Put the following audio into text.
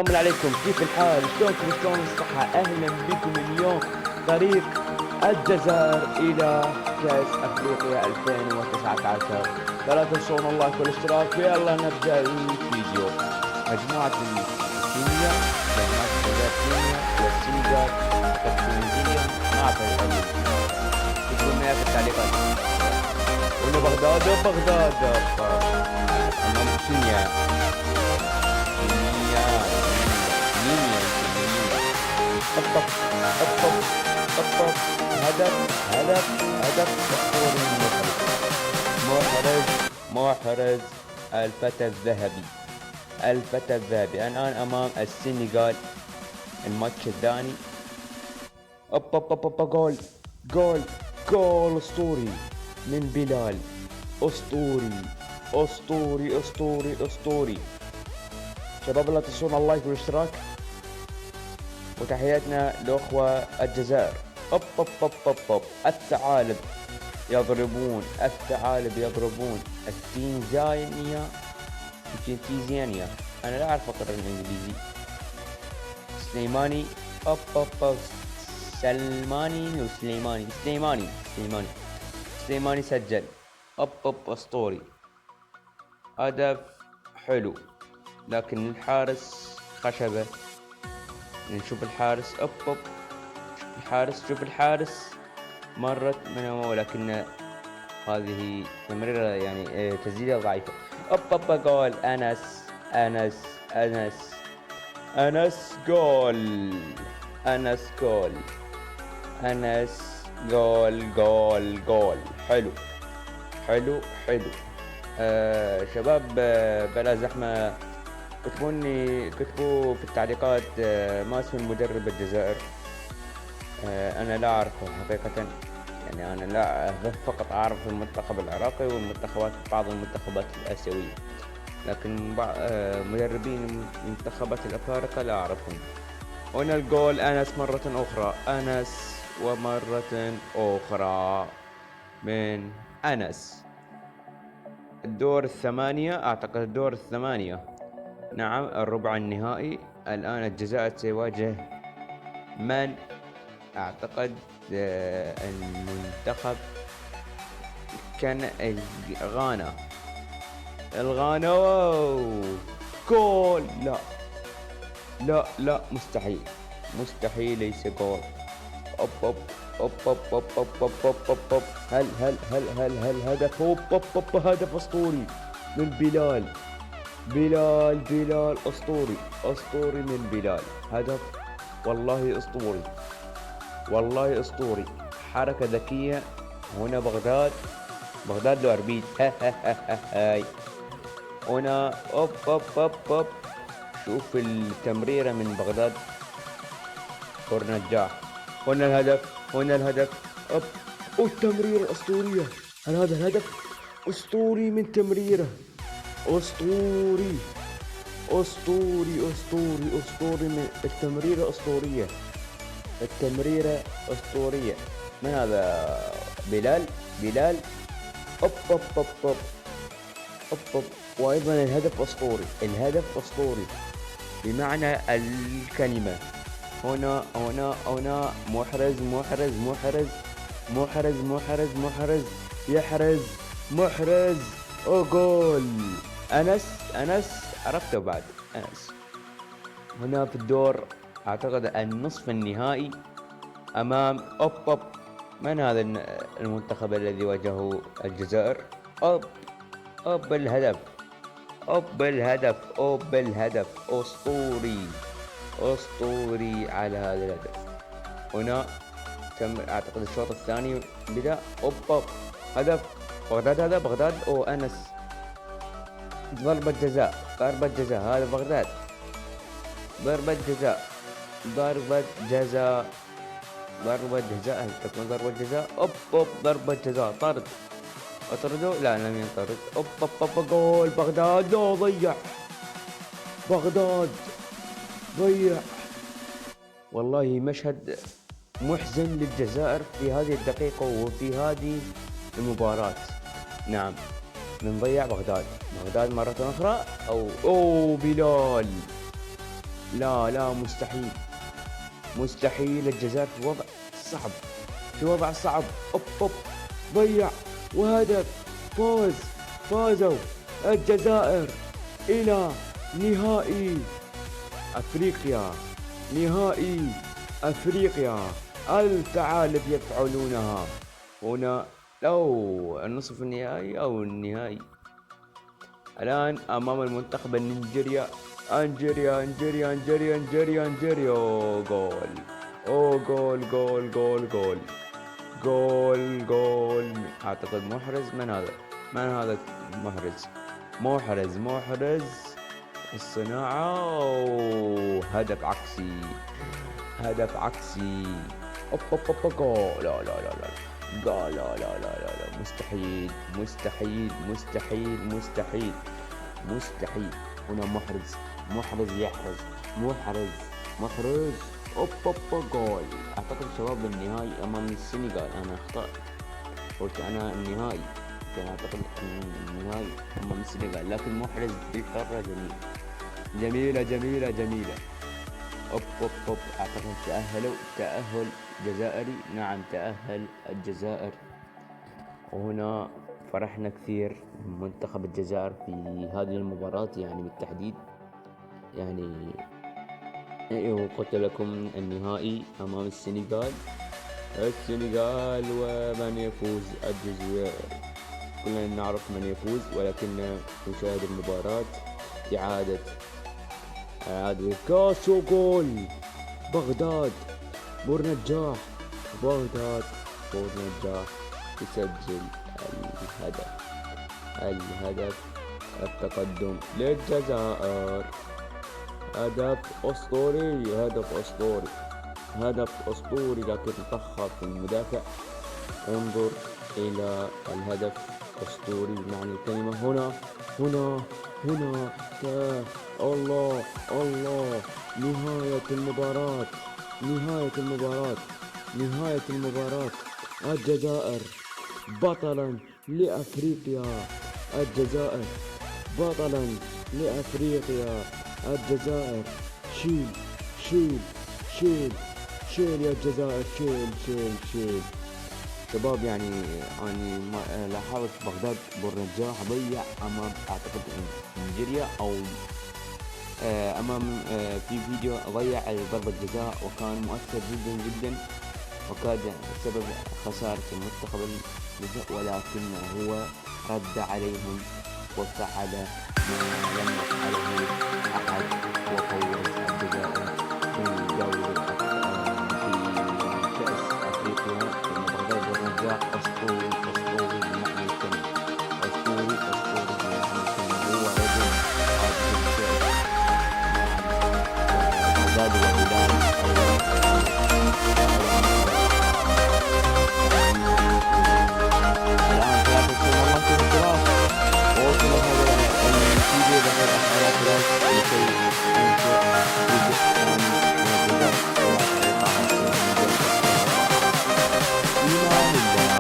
السلام عليكم، كيف الحال؟ شلون الصحة؟ أهلا بكم اليوم طريق الجزائر إلى كأس أفريقيا 2019. فلا تنسون اللايك والاشتراك. يلا نبدأ الفيديو. مجموعة كينيا، مجموعة الجزائر كينيا والسنغال والتونسية. ما أعتقد تكتبوا معي في التعليقات. هنا بغداد أمام كينيا. الطف الطف الطف. هدف أسطوري. محرز الفتى الذهبي الآن أمام السنغال. الماتش الثاني. جول أسطوري من بلال. أسطوري. شباب لا تنسون اللايك والاشتراك، وتحياتنا لأخوة الجزائر. الثعالب يضربون التنزانية. أنا لا أعرف أقرأ الإنجليزي. سليماني سليماني سجل. أسطوري. هدف حلو، لكن الحارس خشبة. نشوف الحارس. شوف الحارس مرت منه، ولكن هذه تمريرة يعني تسديدة ضعيفة. جول. أنس جول. حلو. شباب، بلا زحمة. كتبوا في التعليقات ما اسم المدرب الجزائر. أنا لا أعرفه حقيقة، يعني أنا لا فقط أعرف المنتخب العراقي بعض المنتخبات الآسيوية، لكن مدربين المنتخبات الأفارقة لا أعرفهم. هنا الجول. مرة أخرى من أنس. الدور الثمانية. نعم، الربع النهائي. الآن الجزائر سيواجه من؟ أعتقد المنتخب كان غانا. جول. لا، مستحيل ليس جول. هل هدف؟ هدف أسطوري من بلال. أسطوري من بلال. هدف والله أسطوري. حركة ذكية. هنا بغداد له أربيد. هاي هنا. شوف التمريرة من بغداد. نجاح. هنا الهدف. التمريرة الأسطورية. هل هذا الهدف؟ أسطوري من تمريرة. أسطوري من التمريرة. من هذا؟ بلال. وأيضا الهدف أسطوري بمعنى الكلمة. هنا محرز. جول. أنس عرفته بعد. أنس. هنا في الدور أعتقد النصف النهائي أمام من هذا المنتخب الذي واجهه الجزائر؟ الهدف. أسطوري على هذا الهدف. هنا أعتقد الشوط الثاني بدأ. هدف. بغداد. أنس. ضربة جزاء. هذا بغداد. ضربة جزاء. هل تكون ضربة جزاء؟ ضربة جزاء. طرد. لا، لم ينطرد. جول. بغداد. لا، ضيع. والله مشهد محزن للجزائر في هذه الدقيقة وفي هذه المباراة. نعم، من ضيع بغداد مرة أخرى. بلال. لا لا مستحيل، مستحيل. الجزائر في وضع صعب، في وضع صعب. أوب أوب، ضيع وهدف. فوز، فازوا الجزائر إلى نهائي أفريقيا، نهائي أفريقيا. الثعالب يفعلونها هنا، أو النصف النهائي أو النهائي. الآن أمام المنتخب النيجيريا. أنجيريا أنجيريا أنجيريا أنجيريا أنجيريا. جول، أو جول جول جول جول جول جول. أعتقد محرز. من هذا؟ من هذا محرز؟ محرز محرز. الصناعة، هدف عكسي، هدف عكسي. أوب أوب أوب جول. لا لا لا لا لا لا لا لا لا لا. مستحيل مستحيل مستحيل مستحيل مستحيل. هنا محرز، محرز يحرز، محرز محرز. أوب أوب جول. أعتقد شباب النهائي أمام السنغال. أنا أخطأت، قلت أنا النهائي، كان أعتقد النهائي أمام السنغال، لكن محرز بالحرة جميل، جميلة جميلة جميلة. أوب أوب أوب. أعتقد تأهلوا تأهل جزائري. نعم تأهل الجزائر. وهنا فرحنا كثير من منتخب الجزائر في هذه المباراة، يعني بالتحديد. يعني قلت لكم النهائي أمام السنغال. السنغال ومن يفوز الجزائر. كلنا نعرف من يفوز، ولكن نشاهد المباراة. إعادة كاسو جول. بغداد بورنجاح، بغداد بورنجاح يسجل الهدف، الهدف التقدم للجزائر. هدف أسطوري، هدف أسطوري، هدف أسطوري، لكن تأخر في المدافع. انظر إلى الهدف أسطوري بمعنى الكلمة. هنا هنا هنا. الله الله. نهاية المباراة، نهاية المباراة، نهاية المباراة. الجزائر بطلا لأفريقيا، الجزائر بطلا لأفريقيا. الجزائر شيل شيل شيل شيل يا الجزائر، شيل شيل شيل. شباب يعني لاحظت بغداد بورنجاح ضيع أمام أعتقد نيجيريا، أو أمام في فيديو ضيع ضربة جزاء، وكان مؤثر جدا جدا، وكاد سبب خسارة المنتخب الجزاء، ولكن هو رد عليهم وفعل ما لم يفعله أحد، وفوز